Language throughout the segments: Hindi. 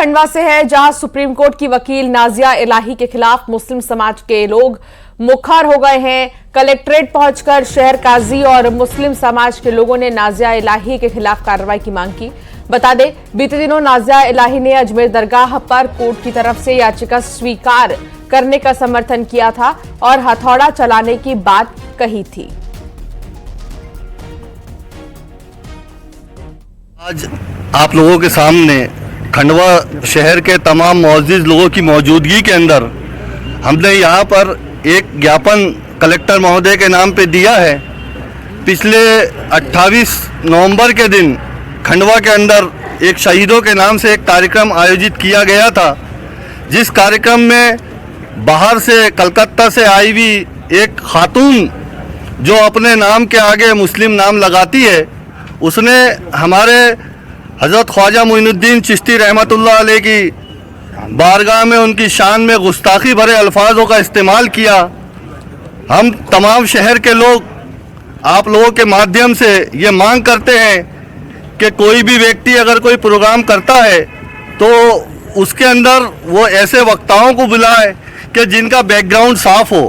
खंडवा से है, जहां सुप्रीम कोर्ट की वकील नाजिया इलाही के खिलाफ मुस्लिम समाज के लोग मुखर हो गए हैं। कलेक्ट्रेट पहुंचकर शहर काजी और मुस्लिम समाज के लोगों ने नाजिया इलाही के खिलाफ कार्रवाई की मांग की। बता दें, बीते दिनों नाजिया इलाही ने अजमेर दरगाह पर कोर्ट की तरफ से याचिका स्वीकार करने का समर्थन किया था और हथौड़ा चलाने की बात कही थी। आज आप लोगों के सामने खंडवा शहर के तमाम मुअज़्ज़िज़ लोगों की मौजूदगी के अंदर हमने यहाँ पर एक ज्ञापन कलेक्टर महोदय के नाम पे दिया है। पिछले 28 नवंबर के दिन खंडवा के अंदर एक शहीदों के नाम से एक कार्यक्रम आयोजित किया गया था, जिस कार्यक्रम में बाहर से कलकत्ता से आई हुई एक खातून जो अपने नाम के आगे मुस्लिम नाम लगाती है, उसने हमारे हज़रत ख्वाजा मोइनुद्दीन चिश्ती रहमतुल्लाह अलैह की बारगाह में उनकी शान में गुस्ताखी भरे अल्फाजों का इस्तेमाल किया। हम तमाम शहर के लोग आप लोगों के माध्यम से ये मांग करते हैं कि कोई भी व्यक्ति अगर कोई प्रोग्राम करता है तो उसके अंदर वो ऐसे वक्ताओं को बुलाए कि जिनका बैकग्राउंड साफ हो।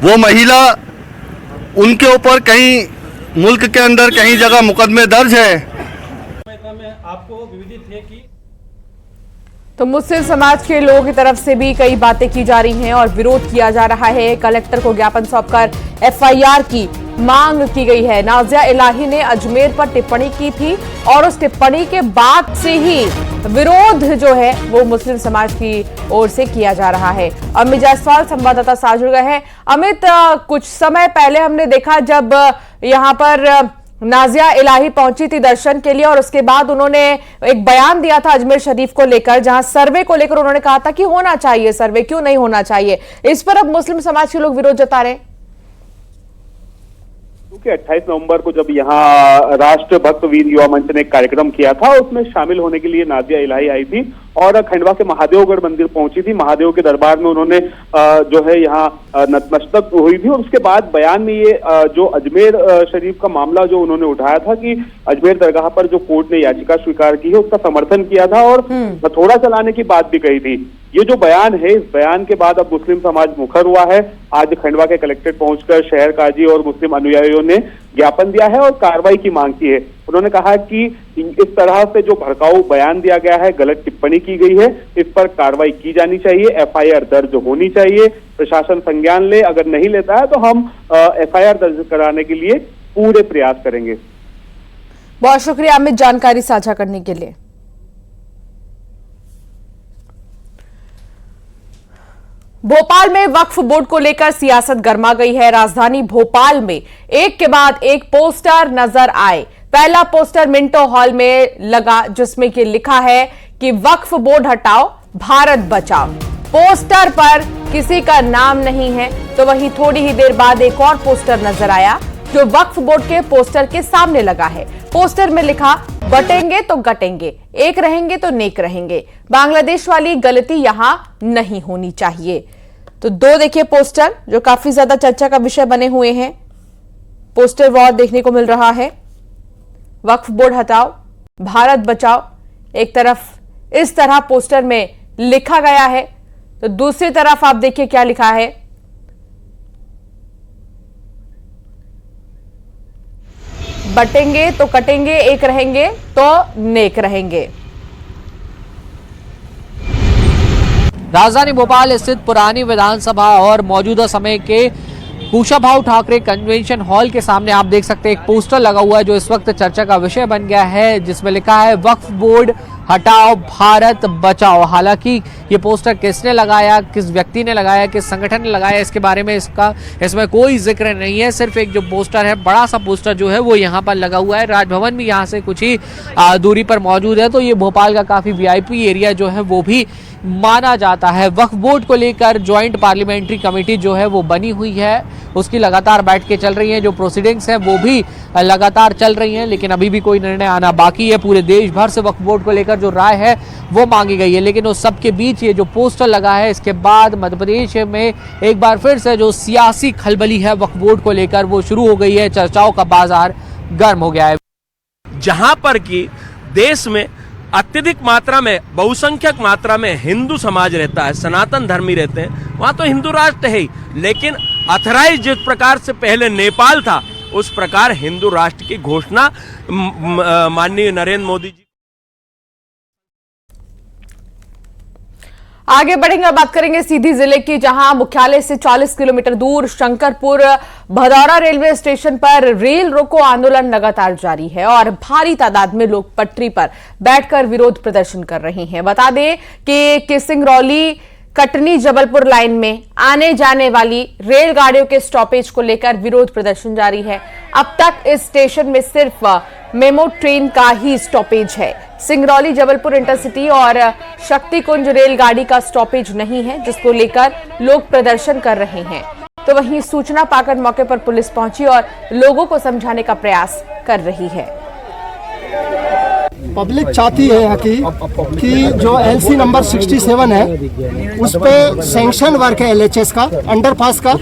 वो महिला, उनके ऊपर कहीं मुल्क के अंदर कहीं जगह मुकदमे दर्ज है। आपको विविदित है कि तो मुस्लिम समाज के लोगों की तरफ से भी कई बातें की जा रही हैं और विरोध किया जा रहा है। कलेक्टर को ज्ञापन सौंपकर एफआईआर की मांग की गई है। नाजिया इलाही ने अजमेर पर टिप्पणी की थी और उस टिप्पणी के बाद से ही विरोध जो है वो मुस्लिम समाज की ओर से किया जा रहा है। अमित जायसवाल संवाददाता साथ जुड़ गए हैं। अमित, कुछ समय पहले हमने देखा जब यहाँ पर नाजिया इलाही पहुंची थी दर्शन के लिए और उसके बाद उन्होंने एक बयान दिया था अजमेर शरीफ को लेकर, जहां सर्वे को लेकर उन्होंने कहा था कि होना चाहिए सर्वे, क्यों नहीं होना चाहिए। इस पर अब मुस्लिम समाज के लोग विरोध जता रहे हैं। क्योंकि 28 नवंबर को जब यहाँ राष्ट्र भक्त वीर युवा मंच ने एक कार्यक्रम किया था, उसमें शामिल होने के लिए नाजिया इलाही आई थी और खंडवा के महादेवगढ़ मंदिर पहुंची थी। महादेव के दरबार में उन्होंने जो है यहाँ नतमस्तक हुई थी और उसके बाद बयान में ये जो अजमेर शरीफ का मामला जो उन्होंने उठाया था कि अजमेर दरगाह पर जो कोर्ट ने याचिका स्वीकार की है उसका समर्थन किया था और हथौड़ा चलाने की बात भी कही थी। ये जो बयान है, इस बयान के बाद अब मुस्लिम समाज मुखर हुआ है। आज खंडवा के कलेक्ट्रेट पहुंचकर शहर काजी और मुस्लिम अनुयायियों ने ज्ञापन दिया है और कार्रवाई की मांग की है। उन्होंने कहा कि इस तरह से जो भड़काऊ बयान दिया गया है, गलत टिप्पणी की गई है, इस पर कार्रवाई की जानी चाहिए, एफआईआर दर्ज होनी चाहिए, प्रशासन संज्ञान ले, अगर नहीं लेता है तो हम एफआईआर दर्ज कराने के लिए पूरे प्रयास करेंगे। बहुत शुक्रिया अमित, जानकारी साझा करने के लिए। भोपाल में वक्फ बोर्ड को लेकर सियासत गर्मा गई है। राजधानी भोपाल में एक के बाद एक पोस्टर नजर आए। पहला पोस्टर मिंटो हॉल में लगा, जिसमें कि लिखा है कि वक्फ बोर्ड हटाओ, भारत बचाओ। पोस्टर पर किसी का नाम नहीं है। तो वहीं थोड़ी ही देर बाद एक और पोस्टर नजर आया जो वक्फ बोर्ड के पोस्टर के सामने लगा है। पोस्टर में लिखा, बटेंगे तो गटेंगे, एक रहेंगे तो नेक रहेंगे, बांग्लादेश वाली गलती यहां नहीं होनी चाहिए। तो दो देखिए पोस्टर जो काफी ज्यादा चर्चा का विषय बने हुए हैं। पोस्टर वॉर देखने को मिल रहा है। वक्फ बोर्ड हटाओ, भारत बचाओ, एक तरफ इस तरह पोस्टर में लिखा गया है, तो दूसरी तरफ आप देखिए क्या लिखा है। बटेंगे तो कटेंगे, एक रहेंगे तो नेक रहेंगे। राजधानी भोपाल स्थित पुरानी विधानसभा और मौजूदा समय के कुशाभाऊ ठाकरे कन्वेंशन हॉल के सामने आप देख सकते हैं एक पोस्टर लगा हुआ है जो इस वक्त चर्चा का विषय बन गया है, जिसमें लिखा है वक्फ बोर्ड हटाओ, भारत बचाओ। हालांकि ये पोस्टर किसने लगाया, किस व्यक्ति ने लगाया, किस संगठन ने लगाया, इसके बारे में इसमें कोई जिक्र नहीं है। सिर्फ एक जो पोस्टर है, बड़ा सा पोस्टर जो है वो यहाँ पर लगा हुआ है। राजभवन भी यहाँ से कुछ ही दूरी पर मौजूद है। तो ये भोपाल का काफी वीआईपी एरिया जो है वो भी माना जाता है। वक्फ बोर्ड को लेकर ज्वाइंट पार्लियामेंट्री कमेटी जो है वो बनी हुई है, उसकी लगातार बैठकें चल रही हैं, जो प्रोसीडिंग्स हैं वो भी लगातार चल रही हैं, लेकिन अभी भी कोई निर्णय आना बाकी है। पूरे देश भर से वक्फ बोर्ड को लेकर जो राय है वो मांगी गई है, लेकिन उस सबके बीच ये जो पोस्टर लगा है, इसके बाद मध्य प्रदेश में एक बार फिर से जो सियासी खलबली है वक्फ बोर्ड को लेकर वो शुरू हो गई है। चर्चाओं का बाजार गर्म हो गया है। जहां पर कि देश में अत्यधिक मात्रा में, बहुसंख्यक मात्रा में हिंदू समाज रहता है, सनातन धर्मी रहते हैं, वहां तो हिंदू राष्ट्र है ही, लेकिन अथराइज जिस प्रकार से पहले नेपाल था उस प्रकार हिंदू राष्ट्र की घोषणा माननीय नरेंद्र मोदी जी। आगे बढ़ेंगे और बात करेंगे सीधी जिले की, जहां मुख्यालय से 40 किलोमीटर दूर शंकरपुर भदौरा रेलवे स्टेशन पर रेल रोको आंदोलन लगातार जारी है और भारी तादाद में लोग पटरी पर बैठकर विरोध प्रदर्शन कर रहे हैं। बता दें कि किसिंगरौली कटनी जबलपुर लाइन में आने जाने वाली रेलगाड़ियों के स्टॉपेज को लेकर विरोध प्रदर्शन जारी है। अब तक इस स्टेशन में सिर्फ मेमो ट्रेन का ही स्टॉपेज है। सिंगरौली जबलपुर इंटरसिटी और शक्ति कुंज रेलगाड़ी का स्टॉपेज नहीं है, जिसको लेकर लोग प्रदर्शन कर रहे हैं। तो वहीं सूचना पाकर मौके पर पुलिस पहुंची और लोगों को समझाने का प्रयास कर रही है। पब्लिक चाहती है यहाँ की कि जो एलसी नंबर 67 है उस पे सैंक्शन वर्क है LHS का, अंडरपास का,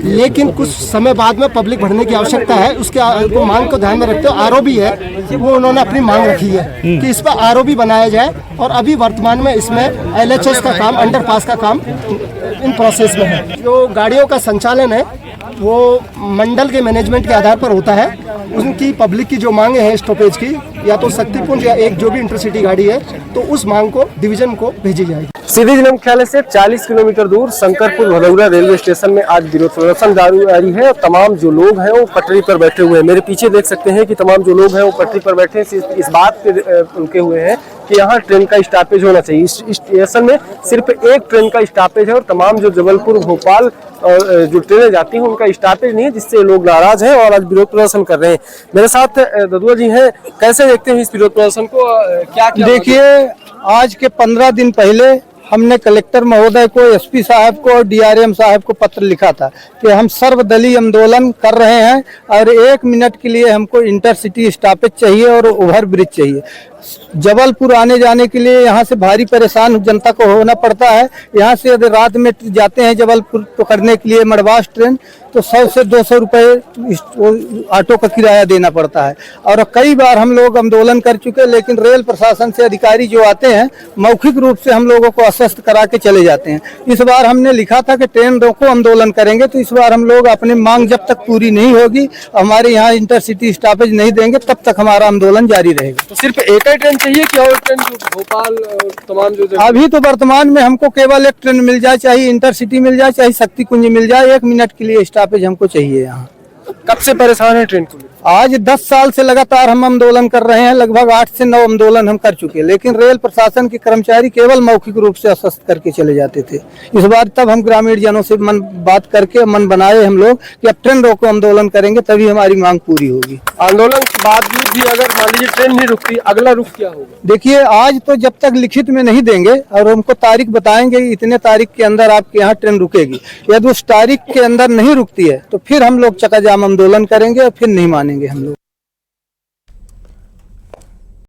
लेकिन कुछ समय बाद में पब्लिक भरने की आवश्यकता है। उसके मांग को ध्यान में रखते हुए ROB है वो उन्होंने अपनी मांग रखी है कि इस पर ROB बनाया जाए और अभी वर्तमान में इसमें LHS का काम, अंडरपास का काम इन प्रोसेस में है। जो गाड़ियों का संचालन है वो मंडल के मैनेजमेंट के आधार पर होता है। उनकी पब्लिक की जो मांगे हैं स्टॉपेज की, या तो शक्तिपुंज या एक जो भी इंटरसिटी गाड़ी है, तो उस मांग को डिवीजन को भेजी जाएगी। सीधी जिला मुख्यालय से 40 किलोमीटर दूर शंकरपुर भदौरा रेलवे स्टेशन में आज विरोध प्रदर्शन जारी है और तमाम जो लोग हैं वो पटरी पर बैठे हुए हैं। मेरे पीछे देख सकते हैं कि तमाम जो लोग हैं वो पटरी पर बैठे इस बात पे रुके हुए हैं कि यहाँ ट्रेन का स्टॉपेज होना चाहिए। इस स्टेशन में सिर्फ एक ट्रेन का स्टॉपेज है और तमाम जो जबलपुर भोपाल और जो ट्रेनें जाती हैं उनका स्टॉपेज नहीं है, जिससे लोग नाराज हैं और आज विरोध प्रदर्शन कर रहे हैं। मेरे साथ ददुआ जी हैं, कैसे देखते हैं इस विरोध प्रदर्शन को? क्या देखिए, आज के 15 दिन पहले हमने कलेक्टर महोदय को, SP साहब को और DRM साहब को पत्र लिखा था कि हम सर्वदलीय आंदोलन कर रहे हैं और 1 मिनट के लिए हमको इंटरसिटी स्टॉपेज चाहिए और ओवर ब्रिज चाहिए। जबलपुर आने जाने के लिए यहाँ से भारी परेशान जनता को होना पड़ता है। यहाँ से यदि रात में जाते हैं जबलपुर पकड़ने के लिए मड़वास ट्रेन, तो 100 से 200 रुपये ऑटो का किराया देना पड़ता है। और कई बार हम लोग आंदोलन कर चुके, लेकिन रेल प्रशासन से अधिकारी जो आते हैं मौखिक रूप से हम लोगों को आश्वस्त करा के चले जाते हैं। इस बार हमने लिखा था कि ट्रेन रोको आंदोलन करेंगे, तो इस बार हम लोग अपनी मांग जब तक पूरी नहीं होगी, हमारे यहाँ इंटरसिटी स्टॉपेज नहीं देंगे, तब तक हमारा आंदोलन जारी रहेगा। तो सिर्फ एक ही ट्रेन चाहिए कि और ट्रेन जो भोपाल तमाम जो अभी तो वर्तमान में हमको केवल एक ट्रेन मिल जाए, चाहे इंटरसिटी मिल जाए, चाहे शक्ति कुंज मिल जाए, 1 मिनट के लिए स्टॉपेज हमको चाहिए। यहाँ कब से परेशान है ट्रेन को? आज 10 साल से लगातार हम आंदोलन कर रहे हैं। लगभग 8 से 9 आंदोलन हम कर चुके हैं, लेकिन रेल प्रशासन के कर्मचारी केवल मौखिक रूप से आश्वस्त करके चले जाते थे। इस बार तब हम ग्रामीण जनों से बात करके मन बनाए हम लोग कि अब ट्रेन रोको आंदोलन करेंगे, तभी हमारी मांग पूरी होगी। आंदोलन के बावजूद भी अगर मान लीजिए ट्रेन नहीं रुकती, अगला रुख क्या होगा? देखिए, आज तो जब तक लिखित में नहीं देंगे और हमको तारीख बताएंगे इतने तारीख के अंदर आपके यहाँ ट्रेन रुकेगी, यदि उस तारीख के अंदर नहीं रुकती है तो फिर हम लोग चक्का जाम आंदोलन करेंगे और फिर नहीं मानेंगे हम लोग।